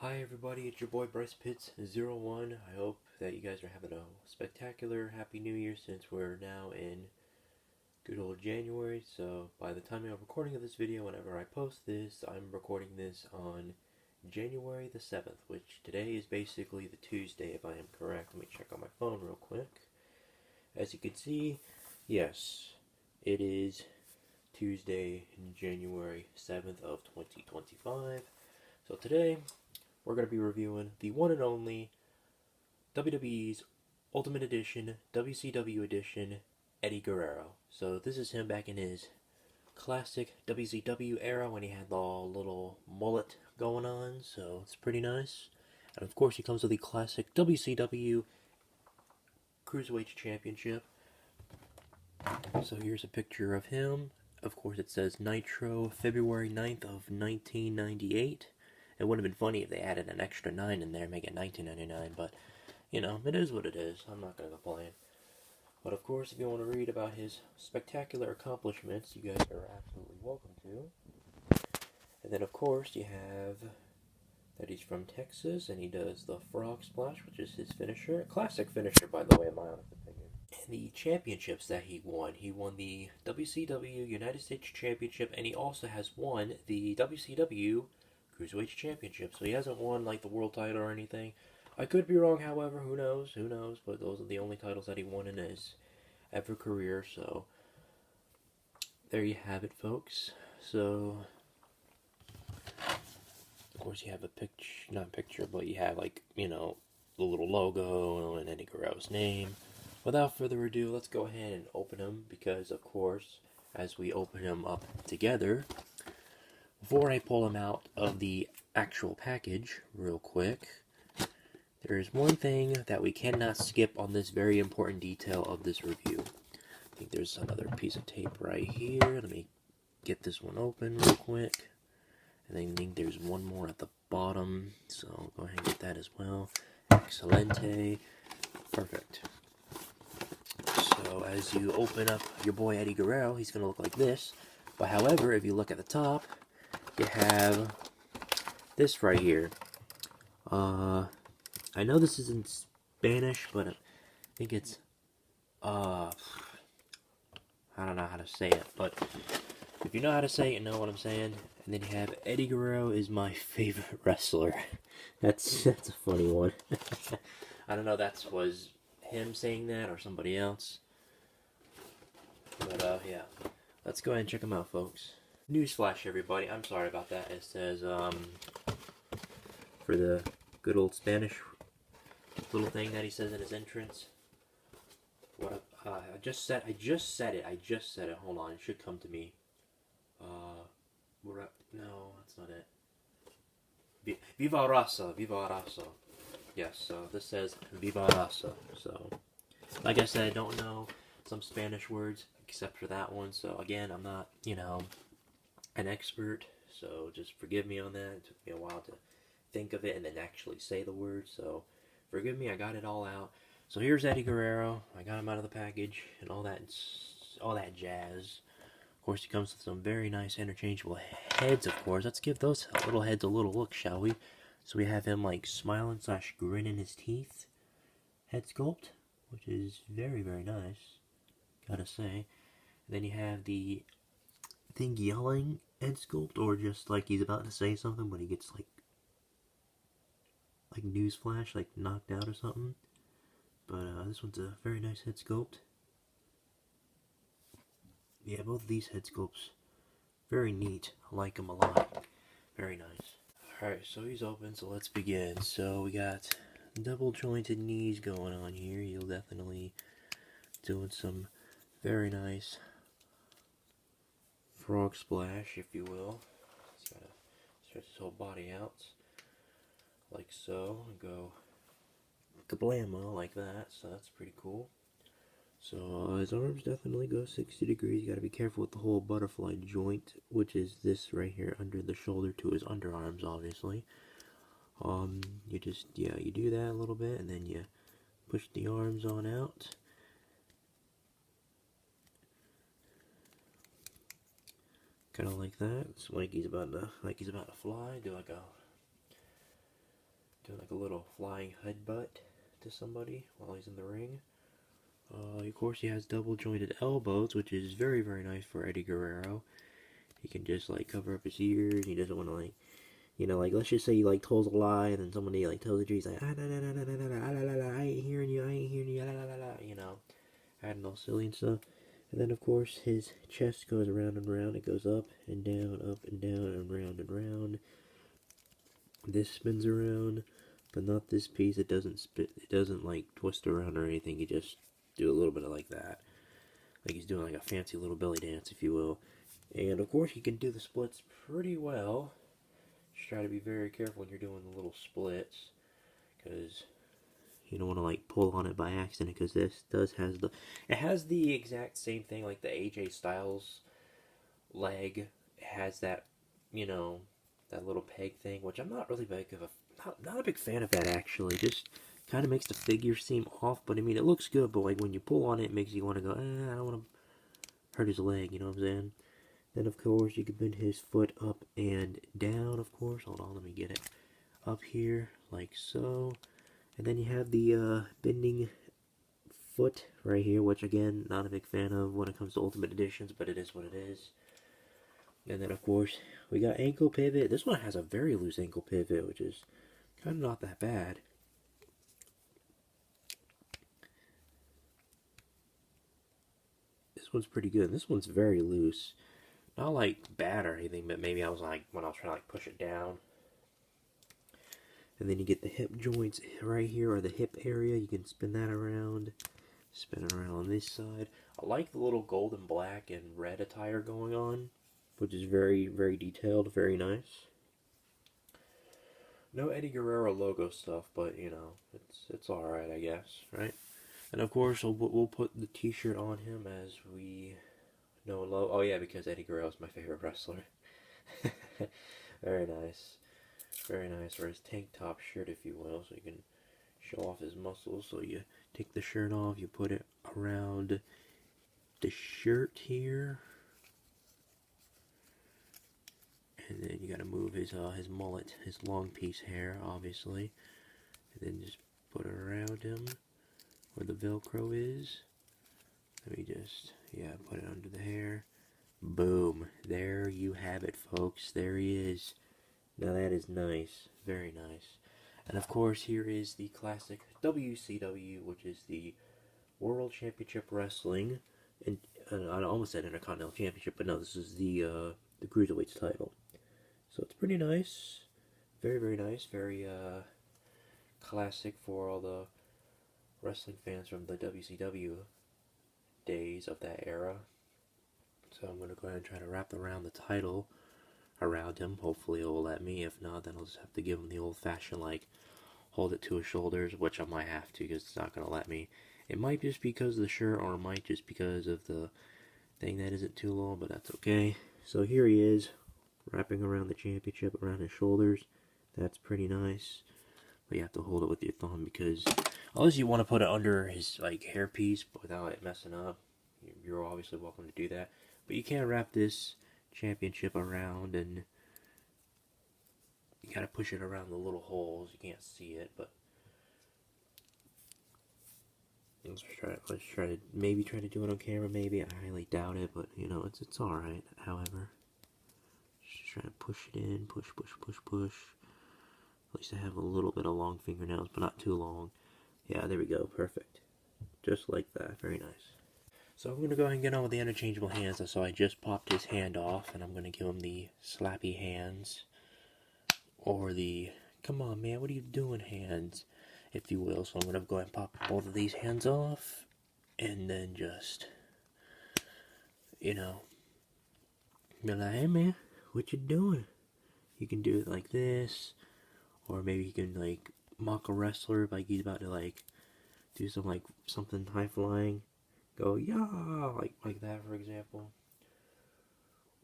Hi everybody, it's your boy Bryce Pitts01. I hope that you guys are having a spectacular Happy New Year since we're now in good old January. So by the time I'm recording of this video, whenever I post this, I'm recording this on January the 7th, which today is basically the Tuesday if I am correct. Let me check on my phone real quick. As you can see, yes, it is Tuesday, January 7th of 2025. So today, we're going to be reviewing the one and only WWE's Ultimate Edition, WCW Edition, Eddie Guerrero. So this is him back in his classic WCW era when he had the little mullet going on, so it's pretty nice. And of course he comes with the classic WCW Cruiserweight Championship. So here's a picture of him. Of course it says Nitro, February 9th of 1998. It would have been funny if they added an extra 9 in there, make it 1999, but, you know, it is what it is. I'm not going to complain. But, of course, if you want to read about his spectacular accomplishments, you guys are absolutely welcome to. And then, of course, you have that he's from Texas, and he does the Frog Splash, which is his finisher. Classic finisher, by the way, in my honest opinion. And the championships that he won the WCW United States Championship, and he also has won the WCW Cruiserweight Championship. So he hasn't won like the world title or anything. I could be wrong, however, who knows, but those are the only titles that he won in his ever career. So there you have it, folks. So of course you have a picture, not a picture, but you have, like, you know, the little logo and Eddie Guerrero's name. Without further ado, let's go ahead and open him, because of course as we open him up together, before I pull him out of the actual package, real quick, there is one thing that we cannot skip on this very important detail of this review. I think there's another piece of tape right here. Let me get this one open real quick. And I think there's one more at the bottom, so go ahead and get that as well. Excelente. Perfect. So as you open up your boy Eddie Guerrero, he's going to look like this. But however, if you look at the top, you have this right here. I know this is in Spanish, but I think it's, I don't know how to say it, but if you know how to say it, you know what I'm saying. And then you have Eddie Guerrero is my favorite wrestler. That's a funny one. I don't know if that was him saying that or somebody else. But, yeah. Let's go ahead and check him out, folks. Newsflash, everybody. I'm sorry about that. It says, for the good old Spanish little thing that he says in his entrance. What I just said it. Hold on, it should come to me. No, that's not it. Viva Raza, Viva Raza. Yes, so this says Viva Raza. So, like I said, I don't know some Spanish words except for that one. So again, I'm not, you know, an expert, so just forgive me on that. It took me a while to think of it and then actually say the word, so forgive me. I got it all out. So here's Eddie Guerrero. I got him out of the package and all that jazz. Of course, he comes with some very nice interchangeable heads, of course. Let's give those little heads a little look, shall we? So we have him like smiling / grinning his teeth head sculpt, which is very, very nice, gotta say. And then you have the thing yelling head sculpt, or just like he's about to say something but he gets like newsflash, like knocked out or something. But this one's a very nice head sculpt. Yeah, both of these head sculpts, very neat. I like them a lot. Very nice. Alright, so he's open, so let's begin. So we got double jointed knees going on here. You'll definitely doing some very nice frog splash, if you will. He's got to stretch his whole body out, like so, and go kablamo like that, so that's pretty cool. So his arms definitely go 60 degrees. You gotta be careful with the whole butterfly joint, which is this right here under the shoulder to his underarms, obviously. You just, yeah, you do that a little bit, and then you push the arms on out. Kind of like that. It's like he's about to fly. Do like a doing like a little flying headbutt to somebody while he's in the ring. Of course, he has double jointed elbows, which is very, very nice for Eddie Guerrero. He can just like cover up his ears. He doesn't want to like, you know, like let's just say he like tells a lie, and then somebody like tells the truth. He's like, I ain't hearing you, you know, adding all silly and stuff. And then of course his chest goes around and around. It goes up and down, and round. This spins around, but not this piece. It doesn't spit. It doesn't like twist around or anything. You just do a little bit of like that, like he's doing like a fancy little belly dance, if you will. And of course, he can do the splits pretty well. Just try to be very careful when you're doing the little splits, because you don't want to like pull on it by accident. Because this has the exact same thing like the AJ Styles leg. It has that, you know, that little peg thing, which I'm not really not a big fan of that actually. Just kind of makes the figure seem off, but I mean it looks good. But like when you pull on it, it makes you want to go, I don't want to hurt his leg. You know what I'm saying? Then of course you can bend his foot up and down. Of course, hold on, let me get it up here like so. And then you have the bending foot right here, which again, not a big fan of when it comes to Ultimate Editions, but it is what it is. And then of course we got ankle pivot. This one has a very loose ankle pivot, which is kind of not that bad. This one's pretty good. This one's very loose. Not like bad or anything, but maybe I was like, when I was trying to like push it down. And then you get the hip joints right here, or the hip area. You can spin that around. Spin it around on this side. I like the little gold and black and red attire going on, which is very, very detailed, very nice. No Eddie Guerrero logo stuff, but you know, it's alright, I guess, right? And of course, we'll put the t-shirt on him as we know and love. Oh yeah, because Eddie Guerrero is my favorite wrestler. Very nice. Very nice. Or his tank top shirt, if you will, so you can show off his muscles. So you take the shirt off, you put it around the shirt here. And then you gotta move his mullet, his long piece hair, obviously. And then just put it around him where the Velcro is. Let me just, yeah, put it under the hair. Boom. There you have it, folks. There he is. Now that is nice. Very nice. And of course, here is the classic WCW, which is the World Championship Wrestling. And I almost said Intercontinental Championship, but no, this is the Cruiserweights title. So it's pretty nice. Very, very nice. Very classic for all the wrestling fans from the WCW days of that era. So I'm going to go ahead and try to wrap around the title around him. Hopefully it will let me. If not, then I'll just have to give him the old-fashioned, like, hold it to his shoulders, which I might have to because it's not going to let me. It might just because of the shirt, or it might just because of the thing that isn't too long, but that's okay. So here he is, wrapping around the championship around his shoulders. That's pretty nice. But you have to hold it with your thumb because unless you want to put it under his like hairpiece without it messing up, you're obviously welcome to do that. But you can't wrap this championship around, and you gotta push it around the little holes. You can't see it, but let's try to maybe try to do it on camera. Maybe I highly doubt it, but you know it's all right. However, just try to push it in, push. At least I have a little bit of long fingernails, but not too long. Yeah, there we go. Perfect. Just like that. Very nice. So I'm going to go ahead and get on with the interchangeable hands. So I just popped his hand off, and I'm going to give him the slappy hands. Or the, come on man, what are you doing hands, if you will. So I'm going to go ahead and pop both of these hands off. And then just, you know, be like, hey man, what you doing? You can do it like this. Or maybe you can like mock a wrestler like he's about to like do some like something high flying. Go yeah, like that for example.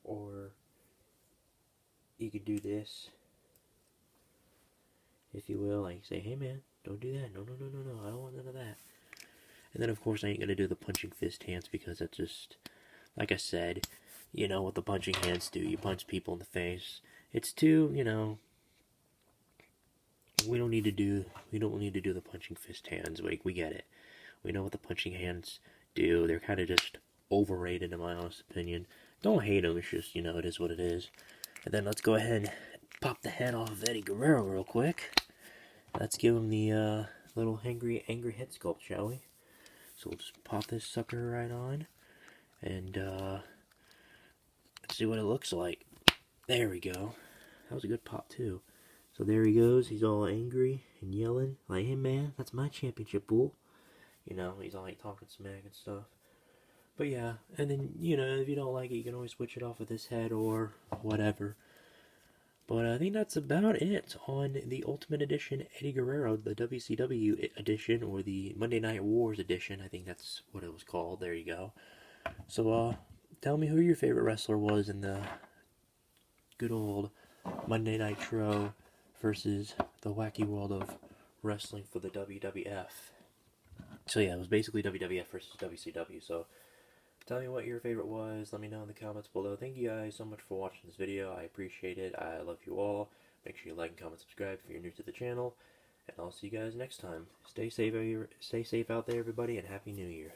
Or you could do this, if you will, like say, hey man, don't do that. No, I don't want none of that. And then of course I ain't gonna do the punching fist hands because that's just, like I said, you know what the punching hands do. You punch people in the face. It's too, you know, we don't need to do the punching fist hands. Like, we get it. We know what the punching hands do. They're kind of just overrated in my honest opinion. Don't hate them. It's just, it is what it is. And then let's go ahead and pop the head off of Eddie Guerrero real quick. Let's give him the little angry head sculpt, shall we? So we'll just pop this sucker right on, and let's see what it looks like. There we go. That was a good pop too. So there he goes. He's all angry and yelling like, "Hey man, that's my championship, bull." He's all like talking smack and stuff. But yeah, and then if you don't like it, you can always switch it off with this head or whatever. But I think that's about it on the Ultimate Edition Eddie Guerrero, the WCW edition, or the Monday Night Wars edition. I think that's what it was called. There you go. So, tell me who your favorite wrestler was in the good old Monday Nitro versus the wacky world of wrestling for the WWF. So yeah, it was basically WWF versus WCW. So tell me what your favorite was. Let me know in the comments below. Thank you guys so much for watching this video. I appreciate it. I love you all. Make sure you like and comment, subscribe if you're new to the channel. And I'll see you guys next time. Stay safe out there, everybody, and Happy New Year.